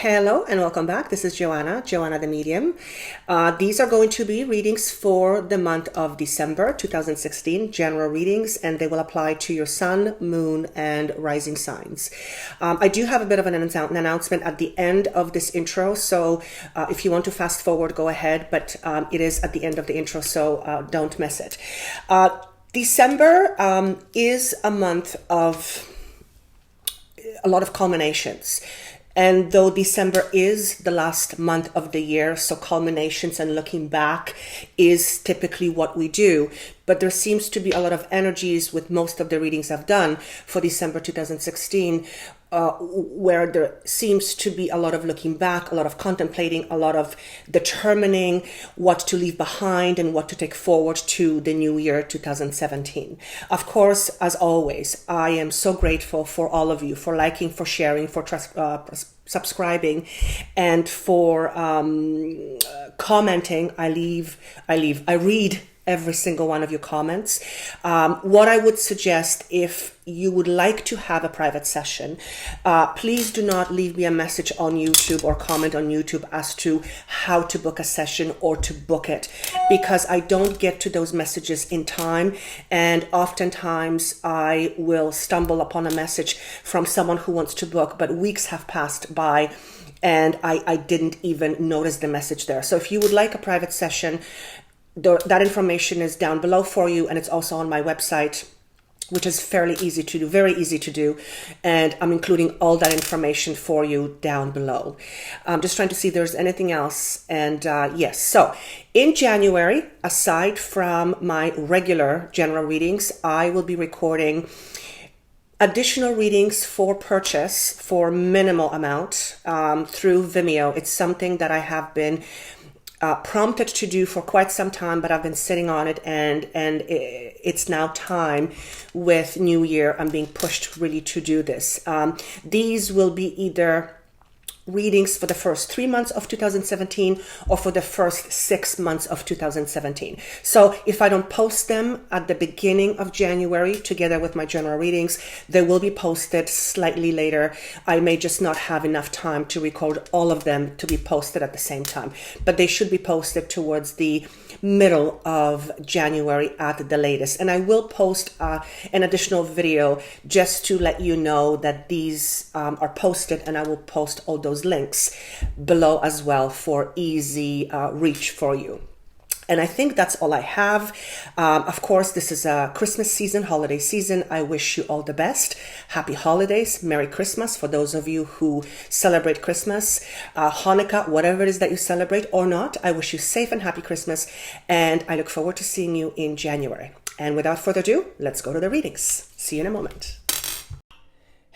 Hello and welcome back. This is Joanna the Medium. These are going to be readings for the month of December 2016, general readings, and they will apply to your sun, moon, and rising signs. I do have a bit of an announcement at the end of this intro, so if you want to fast forward, go ahead, but it is at the end of the intro, so don't miss it. December is a month of a lot of culminations. And though December is the last month of the year, so culminations and looking back is typically what we do. But there seems to be a lot of energies with most of the readings I've done for December 2016, where there seems to be a lot of looking back, a lot of contemplating, a lot of determining what to leave behind and what to take forward to the new year 2017. Of course, as always, I am so grateful for all of you, for liking, for sharing, for subscribing, and for commenting. I read every single one of your comments. What I would suggest, if you would like to have a private session, please do not leave me a message on YouTube or comment on YouTube as to how to book a session or to book it, because I don't get to those messages in time, and oftentimes I will stumble upon a message from someone who wants to book, but weeks have passed by and I didn't even notice the message there. So if you would like a private session, that information is down below for you, and it's also on my website, which is fairly easy to do, very easy to do, and I'm including all that information for you down below. I'm just trying to see if there's anything else, and yes, so in January, aside from my regular general readings, I will be recording additional readings for purchase for minimal amount through Vimeo. It's something that I have been prompted to do for quite some time, but I've been sitting on it, and it's now time. With New Year, I'm being pushed really to do this. These will be either readings for the first 3 months of 2017 or for the first 6 months of 2017. So if I don't post them at the beginning of January together with my general readings, they will be posted slightly later. I may just not have enough time to record all of them to be posted at the same time, but they should be posted towards the middle of January at the latest. And I will post an additional video just to let you know that these are posted, and I will post all those links below as well for easy reach for you. And I think that's all I have. Of course, this is a Christmas season, holiday season. I wish you all the best. Happy holidays. Merry Christmas for those of you who celebrate Christmas. Hanukkah, whatever it is that you celebrate or not. I wish you safe and happy Christmas. And I look forward to seeing you in January. And without further ado, let's go to the readings. See you in a moment.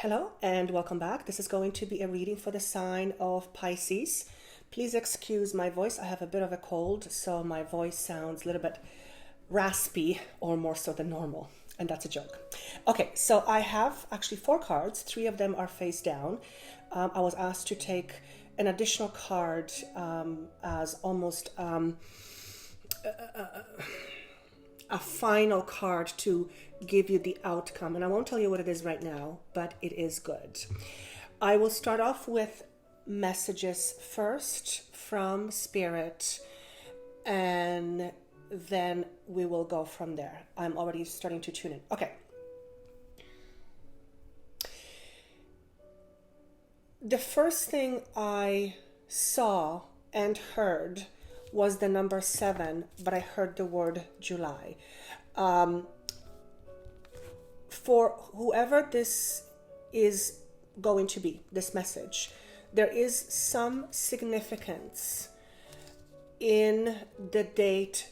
Hello and welcome back. This is going to be a reading for the sign of Pisces. Please excuse my voice. I have a bit of a cold, so my voice sounds a little bit raspy, or more so than normal, and that's a joke. Okay, so I have actually 4 cards. 3 of them are face down. I was asked to take an additional card as almost a final card to give you the outcome, and I won't tell you what it is right now, but it is good. I will start off with messages first from Spirit, and then we will go from there. I'm already starting to tune in. Okay. The first thing I saw and heard was the number 7, but I heard the word July. For whoever this is going to be, this message, there is some significance in the date,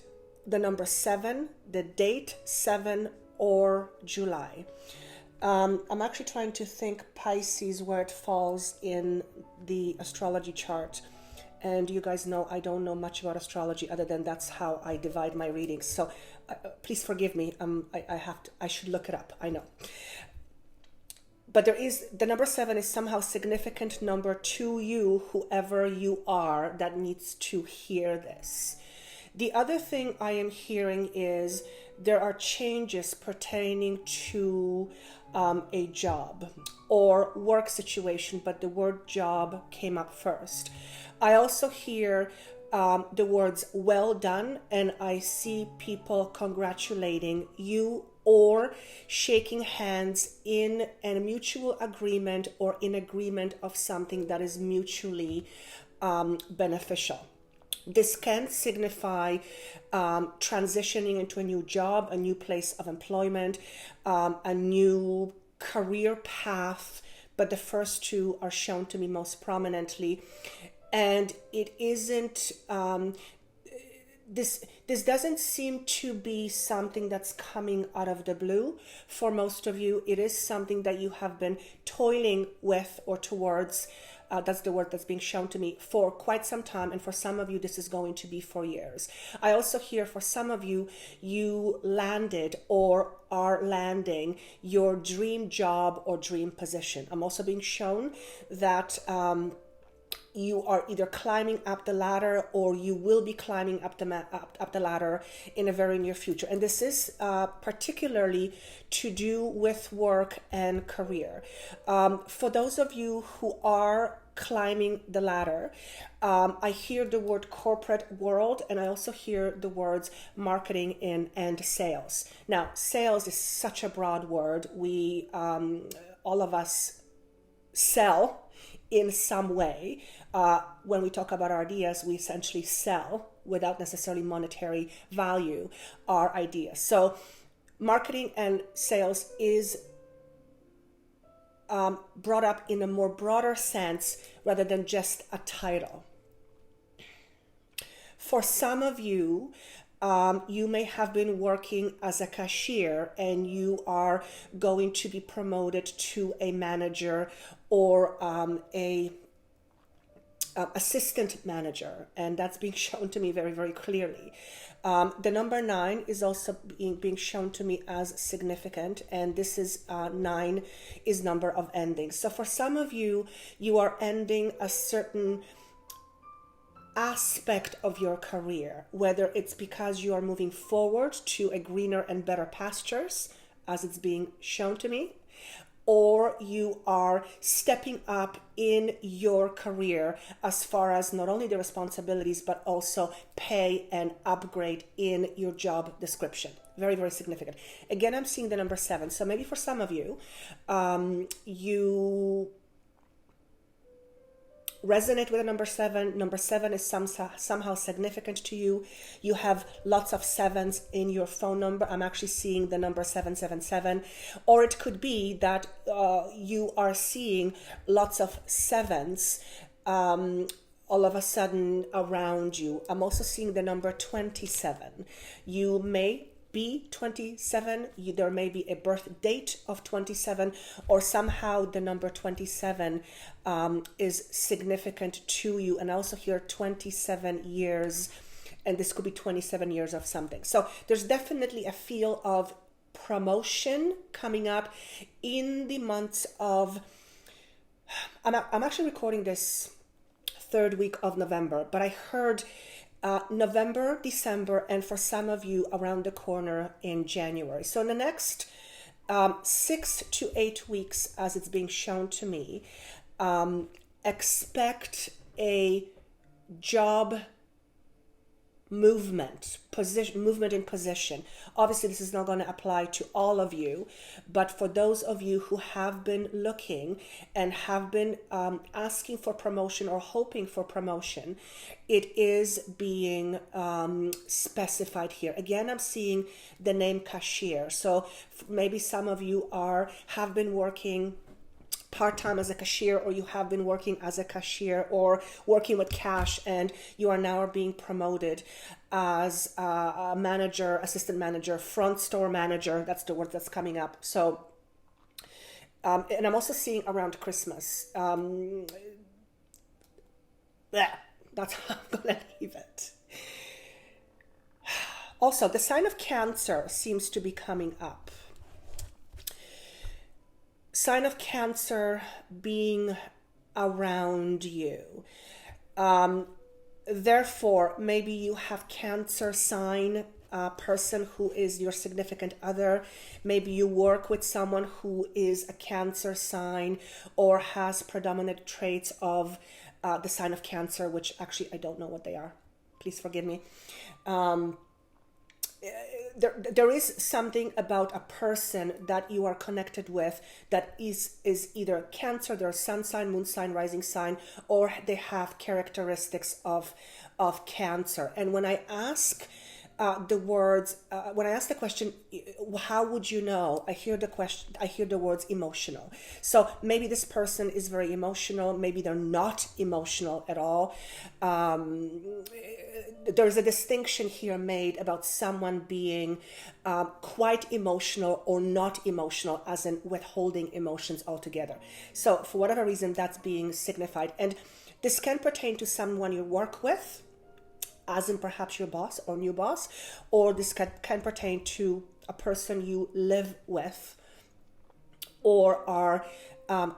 the number 7, the date 7 or July. I'm actually trying to think Pisces where it falls in the astrology chart. And you guys know I don't know much about astrology other than that's how I divide my readings. So please forgive me. I should look it up. I know. But there is, the number 7 is somehow significant number to you, whoever you are that needs to hear this. The other thing I am hearing is there are changes pertaining to a job or work situation, but the word job came up first. I also hear the words well done, and I see people congratulating you or shaking hands in a mutual agreement or in agreement of something that is mutually beneficial. This can signify transitioning into a new job, a new place of employment, a new career path, but the first two are shown to me most prominently. And it isn't, this doesn't seem to be something that's coming out of the blue. For most of you, it is something that you have been toiling with or towards. That's the word that's being shown to me, for quite some time. And for some of you, this is going to be for years. I also hear for some of you, you landed or are landing your dream job or dream position. I'm also being shown that you are either climbing up the ladder or you will be climbing up the ladder in a very near future. And this is particularly to do with work and career. For those of you who are climbing the ladder, I hear the word corporate world, and I also hear the words marketing and sales. Now, sales is such a broad word. We, all of us sell in some way. When we talk about our ideas, we essentially sell without necessarily monetary value our ideas. So marketing and sales is brought up in a more broader sense rather than just a title. For some of you, you may have been working as a cashier and you are going to be promoted to a manager or a assistant manager, and that's being shown to me very, very clearly. The number 9 is also being shown to me as significant, and this is 9 is number of endings. So for some of you, you are ending a certain aspect of your career, whether it's because you are moving forward to a greener and better pastures, as it's being shown to me, or you are stepping up in your career as far as not only the responsibilities, but also pay and upgrade in your job description. Very, very significant. Again, I'm seeing the number 7. So maybe for some of you, you resonate with the number 7. Number 7 is somehow significant to you. You have lots of 7s in your phone number. I'm actually seeing the number 777. Or it could be that you are seeing lots of 7s all of a sudden around you. I'm also seeing the number 27. You may be 27, there may be a birth date of 27, or somehow the number 27 is significant to you. And I also hear 27 years, and this could be 27 years of something. So there's definitely a feel of promotion coming up in the months of, I'm actually recording this 3rd week of November, but I heard November, December, and for some of you around the corner in January. So in the next 6 to 8 weeks, as it's being shown to me, expect a job movement in position. Obviously, this is not going to apply to all of you, but for those of you who have been looking and have been asking for promotion or hoping for promotion, it is being specified here. Again, I'm seeing the name cashier. So maybe some of you have been working part-time as a cashier, or you have been working as a cashier or working with cash, and you are now being promoted as a manager, assistant manager, front store manager. That's the word that's coming up. So, and I'm also seeing around Christmas. That's how I'm going to leave it. Also, the sign of Cancer seems to be coming up. Sign of Cancer being around you. Therefore, maybe you have Cancer sign a person who is your significant other. Maybe you work with someone who is a Cancer sign or has predominant traits of the sign of Cancer, which actually I don't know what they are. Please forgive me. There is something about a person that you are connected with that is either Cancer, their sun sign, moon sign, rising sign, or they have characteristics of Cancer. And when I ask when I ask the question, how would you know? I hear the words emotional. So maybe this person is very emotional. Maybe they're not emotional at all. There's a distinction here made about someone being quite emotional or not emotional, as in withholding emotions altogether. So for whatever reason, that's being signified. And this can pertain to someone you work with, as in perhaps your boss or new boss, or this can pertain to a person you live with or are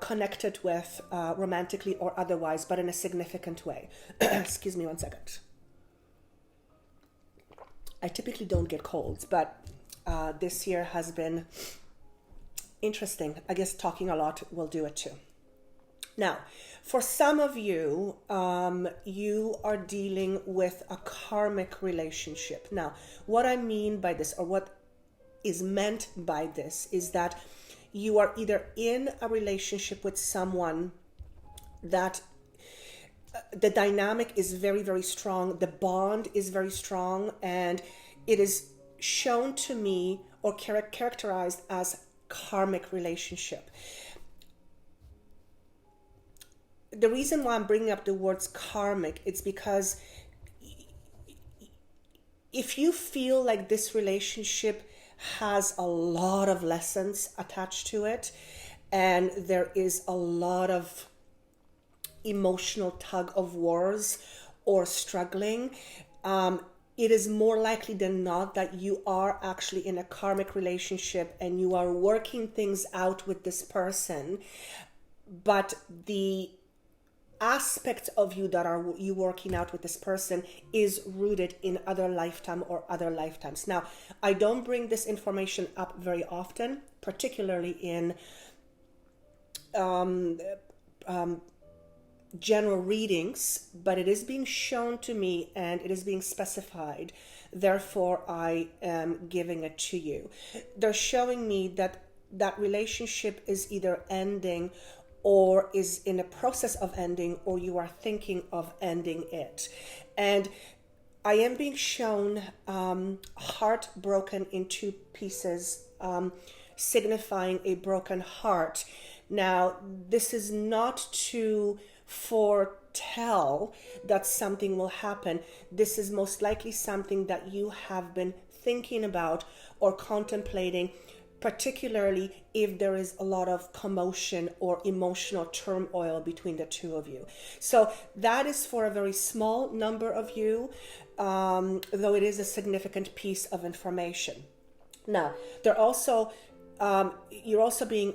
connected with romantically or otherwise, but in a significant way. Excuse me 1 second. I typically don't get colds, but this year has been interesting. I guess talking a lot will do it too. Now, for some of you, you are dealing with a karmic relationship. Now, what I mean by this, or what is meant by this, is that you are either in a relationship with someone that the dynamic is very, very strong, the bond is very strong, and it is shown to me or characterized as karmic relationship. The reason why I'm bringing up the words karmic, it's because if you feel like this relationship has a lot of lessons attached to it, and there is a lot of emotional tug of wars or struggling, it is more likely than not that you are actually in a karmic relationship and you are working things out with this person, but the aspect of you that are you working out with this person is rooted in other lifetime or other lifetimes. Now, I don't bring this information up very often, particularly in general readings, but it is being shown to me and it is being specified. Therefore, I am giving it to you. They're showing me that that relationship is either ending or is in a process of ending, or you are thinking of ending it. And I am being shown heart broken in 2 pieces, signifying a broken heart. Now, this is not to foretell that something will happen. This is most likely something that you have been thinking about or contemplating, particularly if there is a lot of commotion or emotional turmoil between the two of you. So that is for a very small number of you, though it is a significant piece of information. Now, you're also being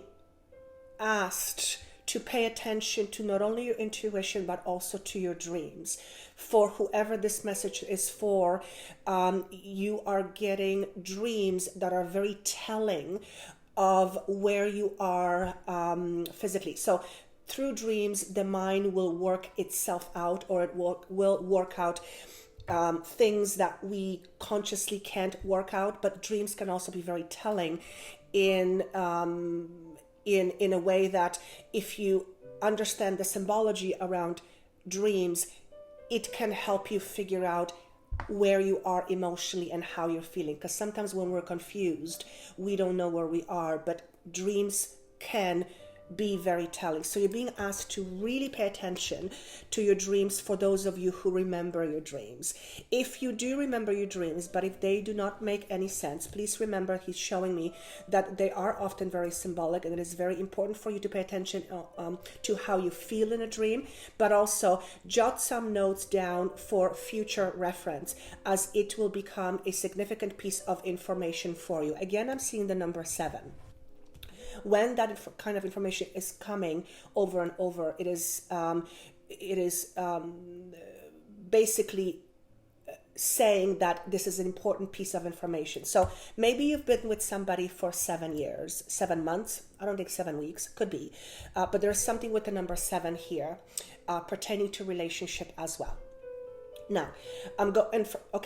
asked to pay attention to not only your intuition, but also to your dreams. For whoever this message is for, you are getting dreams that are very telling of where you are physically. So through dreams, the mind will work itself out, or it will work out things that we consciously can't work out. But dreams can also be very telling in a way that if you understand the symbology around dreams, it can help you figure out where you are emotionally and how you're feeling. Because sometimes when we're confused, we don't know where we are, but dreams can be very telling. So you're being asked to really pay attention to your dreams, for those of you who remember your dreams. If you do remember your dreams, but if they do not make any sense, please remember he's showing me that they are often very symbolic, and it is very important for you to pay attention to how you feel in a dream, but also jot some notes down for future reference, as it will become a significant piece of information for you. Again, I'm seeing the number 7. When that kind of information is coming over and over, it is basically saying that this is an important piece of information. So maybe you've been with somebody for 7 years, 7 months. I don't think 7 weeks, could be. But there's something with the number 7 here pertaining to relationship as well. Now,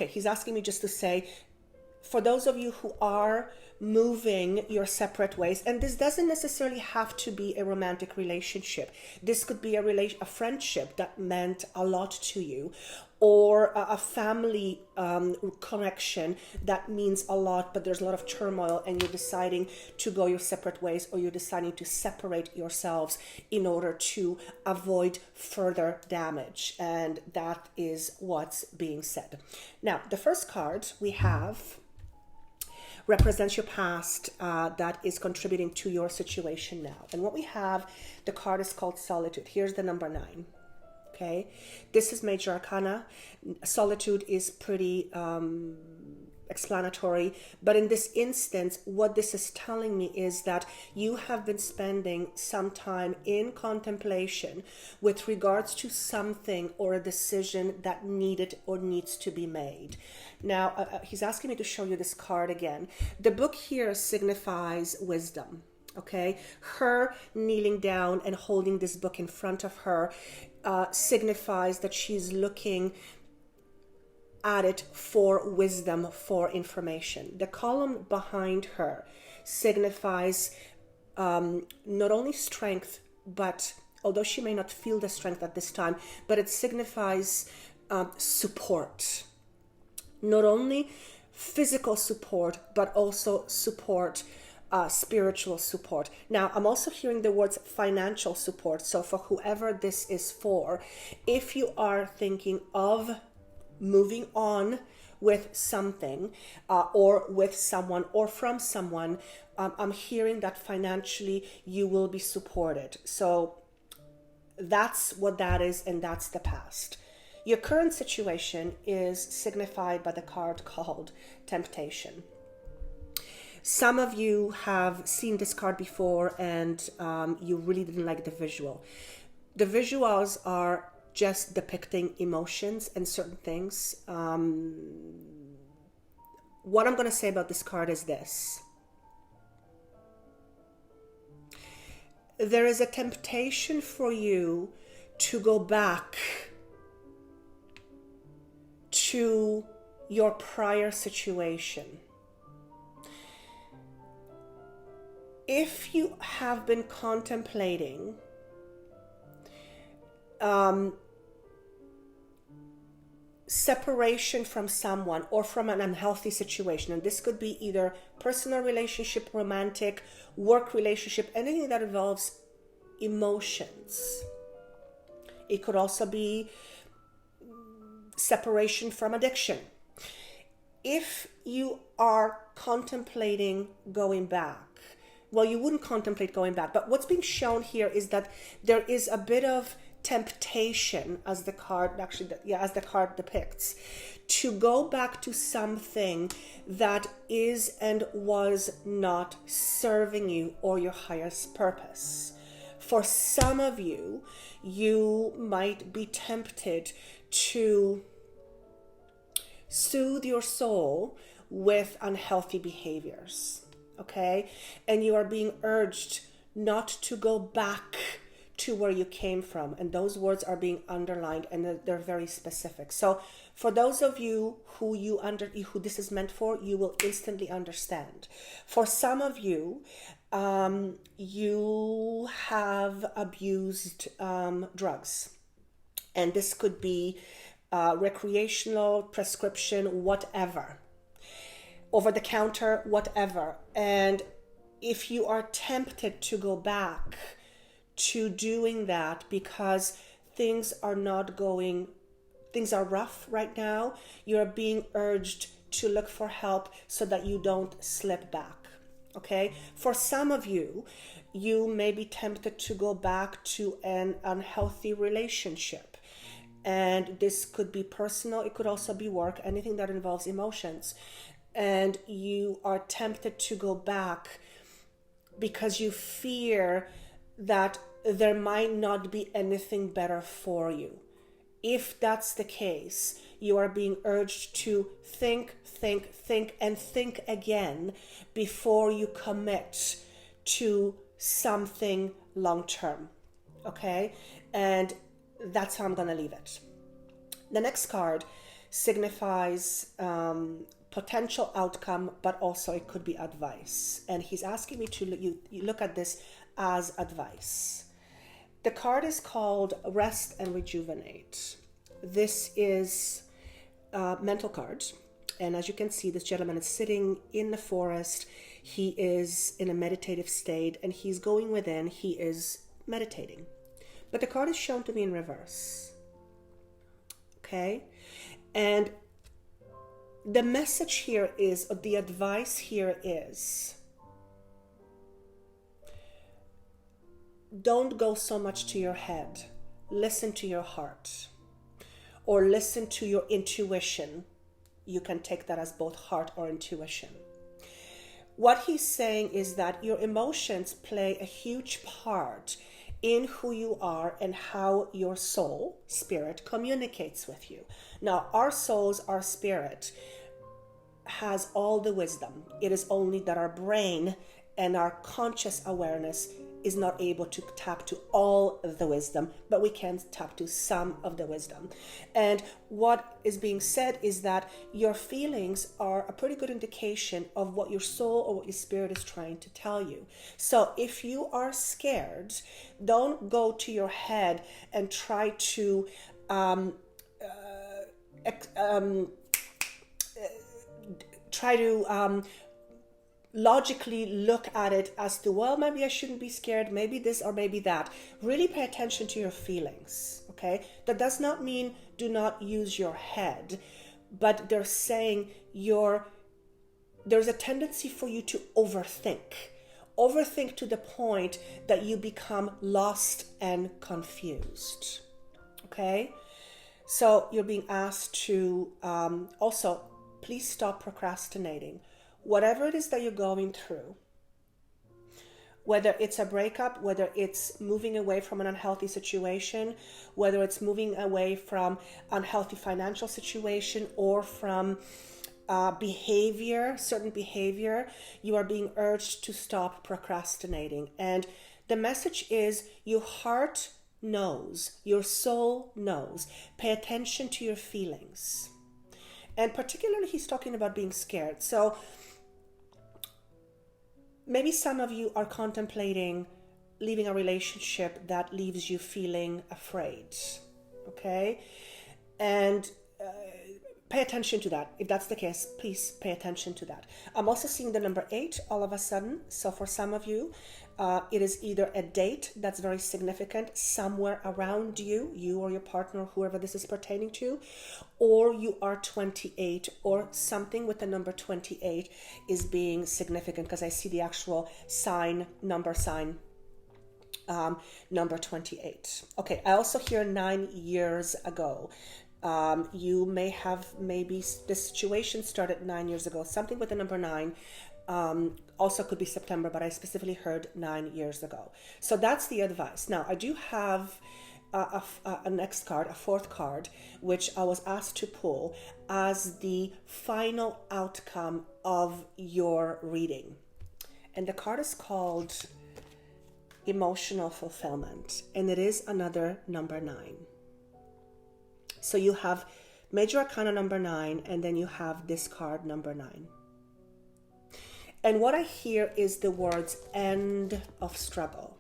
he's asking me just to say, for those of you who are moving your separate ways, and this doesn't necessarily have to be a romantic relationship. This could be a friendship that meant a lot to you, or a family connection that means a lot, but there's a lot of turmoil and you're deciding to go your separate ways, or you're deciding to separate yourselves in order to avoid further damage. And that is what's being said. Now, the first card we have represents your past that is contributing to your situation now. And what we have, the card is called Solitude. Here's the number 9. Okay, this is major arcana. Solitude is pretty explanatory, but in this instance, what this is telling me is that you have been spending some time in contemplation with regards to something or a decision that needed or needs to be made. Now, he's asking me to show you this card again. The book here signifies wisdom. Okay, her kneeling down and holding this book in front of her signifies that she's looking at it for wisdom, for information. The column behind her signifies not only strength, but although she may not feel the strength at this time, but it signifies support. Not only physical support, but also support, spiritual support. Now, I'm also hearing the words financial support. So for whoever this is for, if you are thinking of moving on with something or with someone or from someone, I'm hearing that financially you will be supported. So that's what that is, and that's the past. Your current situation is signified by the card called Temptation. Some of you have seen this card before and you really didn't like the visual. The visuals are just depicting emotions and certain things. What I'm going to say about this card is this. There is a temptation for you to go back to your prior situation. If you have been contemplating separation from someone or from an unhealthy situation, and this could be either personal relationship, romantic, work relationship, anything that involves emotions. It could also be separation from addiction. If you are contemplating going back, well, you wouldn't contemplate going back, but what's being shown here is that there is a bit of temptation, as the card depicts, to go back to something that is and was not serving you or your highest purpose. For some of you, you might be tempted to soothe your soul with unhealthy behaviors. Okay, and you are being urged not to go back to where you came from, and those words are being underlined and they're very specific. So for those of you who this is meant for, you will instantly understand. For some of you, you have abused drugs, and this could be recreational, prescription, whatever, over the counter, whatever. And if you are tempted to go back to doing that because things are rough right now, you're being urged to look for help so that you don't slip back. Okay? For some of you, you may be tempted to go back to an unhealthy relationship. And this could be personal, it could also be work, anything that involves emotions. And you are tempted to go back because you fear that there might not be anything better for you. if that's the case, you are being urged to think, and think again before you commit to something long term. Okay? And that's how I'm going to leave it. The next card signifies potential outcome, but also it could be advice. And he's asking me to you look at this as advice. The card is called Rest and Rejuvenate. This is a mental card. And as you can see, this gentleman is sitting in the forest. He is in a meditative state and he's going within. He is meditating. But the card is shown to me in reverse. Okay? And the message here is, or the advice here is, don't go so much to your head. Listen to your heart. Or listen to your intuition. You can take that as both heart or intuition. What he's saying is that your emotions play a huge part in who you are and how your soul, spirit, communicates with you. Now, our souls, our spirit, has all the wisdom. It is only that our brain and our conscious awareness is not able to tap to all of the wisdom, but we can tap to some of the wisdom. And what is being said is that your feelings are a pretty good indication of what your soul or what your spirit is trying to tell you. So if you are scared, don't go to your head and try to logically look at it as to, well, maybe I shouldn't be scared, maybe this or maybe that. Really pay attention to your feelings, okay? That does not mean do not use your head, but they're saying there's a tendency for you to overthink to the point that you become lost and confused, okay? So you're being asked to also, please stop procrastinating. Whatever it is that you're going through, whether it's a breakup, whether it's moving away from an unhealthy situation, whether it's moving away from unhealthy financial situation or from certain behavior, you are being urged to stop procrastinating. And the message is your heart knows, your soul knows. Pay attention to your feelings. And particularly he's talking about being scared. So maybe some of you are contemplating leaving a relationship that leaves you feeling afraid, okay? And pay attention to that. If that's the case, please pay attention to that. I'm also seeing the number 8 all of a sudden. So for some of you, it is either a date that's very significant somewhere around you or your partner, whoever this is pertaining to, or you are 28, or something with the number 28 is being significant, because I see the actual number 28. Okay, I also hear 9 years ago. You may have, maybe the situation started 9 years ago, something with the number 9. Also could be September, but I specifically heard 9 years ago. So that's the advice. Now, I do have a next card, a 4th card, which I was asked to pull as the final outcome of your reading. And the card is called Emotional Fulfillment, and it is another number 9. So you have Major Arcana number 9, and then you have this card number 9. And what I hear is the words end of struggle.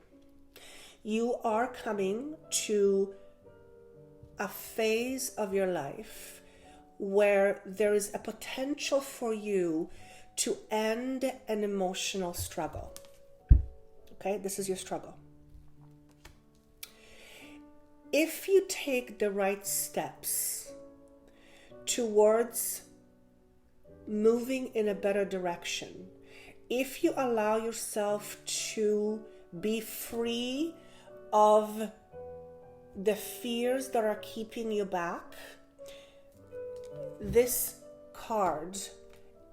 You are coming to a phase of your life where there is a potential for you to end an emotional struggle. Okay, this is your struggle. If you take the right steps towards moving in a better direction, if you allow yourself to be free of the fears that are keeping you back, this card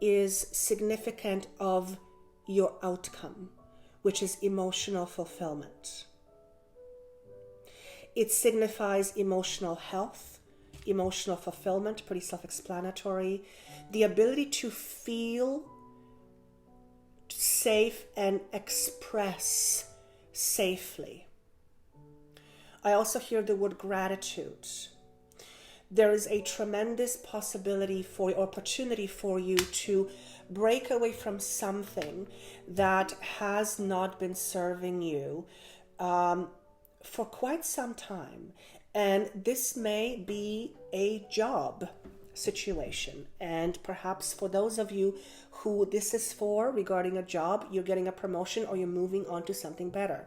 is significant of your outcome, which is emotional fulfillment. It signifies emotional health, emotional fulfillment, pretty self-explanatory. The ability to feel safe and express safely. I also hear the word gratitude. There is a tremendous possibility for opportunity for you to break away from something that has not been serving you for quite some time. And this may be a job situation. And perhaps for those of you who this is for regarding a job, you're getting a promotion or you're moving on to something better.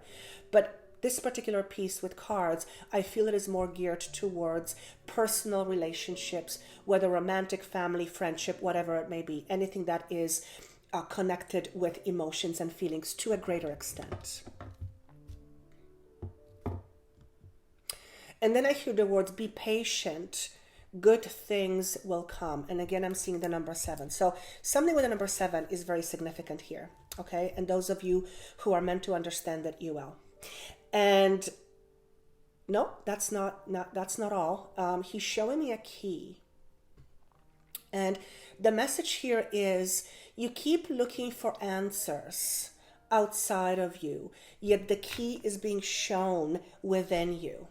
But this particular piece with cards, I feel it is more geared towards personal relationships, whether romantic, family, friendship, whatever it may be, anything that is connected with emotions and feelings to a greater extent. And then I hear the words, be patient, good things will come. And again, I'm seeing the number 7. So something with the number 7 is very significant here, okay? And those of you who are meant to understand that, you will. And no, that's not all. He's showing me a key. And the message here is you keep looking for answers outside of you, yet the key is being shown within you.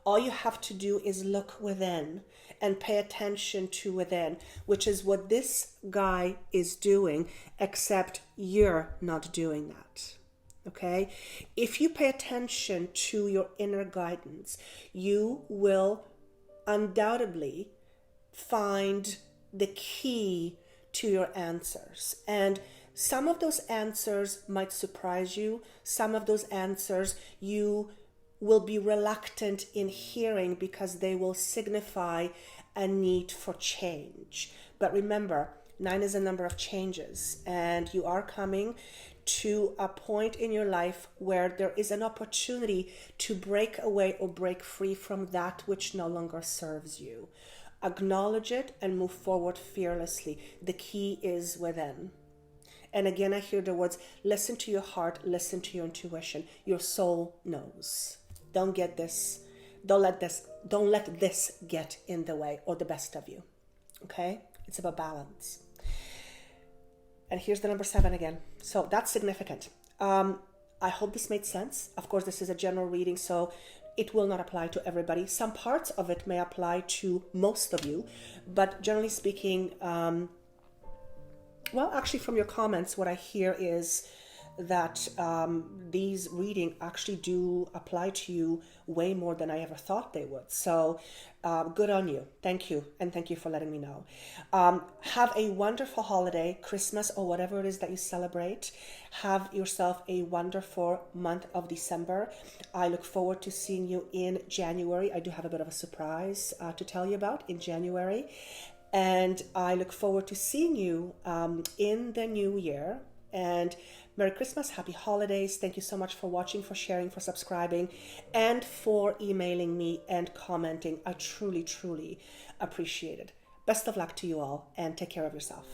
All you have to do is look within and pay attention to within, which is what this guy is doing, except you're not doing that. Okay? If you pay attention to your inner guidance, you will undoubtedly find the key to your answers. And some of those answers might surprise you. Some of those answers you will be reluctant in hearing because they will signify a need for change. But remember, 9 is a number of changes, and you are coming to a point in your life where there is an opportunity to break away or break free from that which no longer serves you. Acknowledge it and move forward fearlessly. The key is within. And again, I hear the words, listen to your heart, listen to your intuition. Your soul knows. Don't let this get in the way or the best of you. Okay? It's about balance. And here's the number 7 again. So that's significant. I hope this made sense. Of course, this is a general reading, so it will not apply to everybody. Some parts of it may apply to most of you, but generally speaking, well, actually from your comments, what I hear is that these readings actually do apply to you way more than I ever thought they would. So good on you. Thank you. And thank you for letting me know. Have a wonderful holiday, Christmas or whatever it is that you celebrate. Have yourself a wonderful month of December. I look forward to seeing you in January. I do have a bit of a surprise to tell you about in January. And I look forward to seeing you in the new year. And Merry Christmas, Happy Holidays. Thank you so much for watching, for sharing, for subscribing, and for emailing me and commenting. I truly, truly appreciate it. Best of luck to you all, and take care of yourself.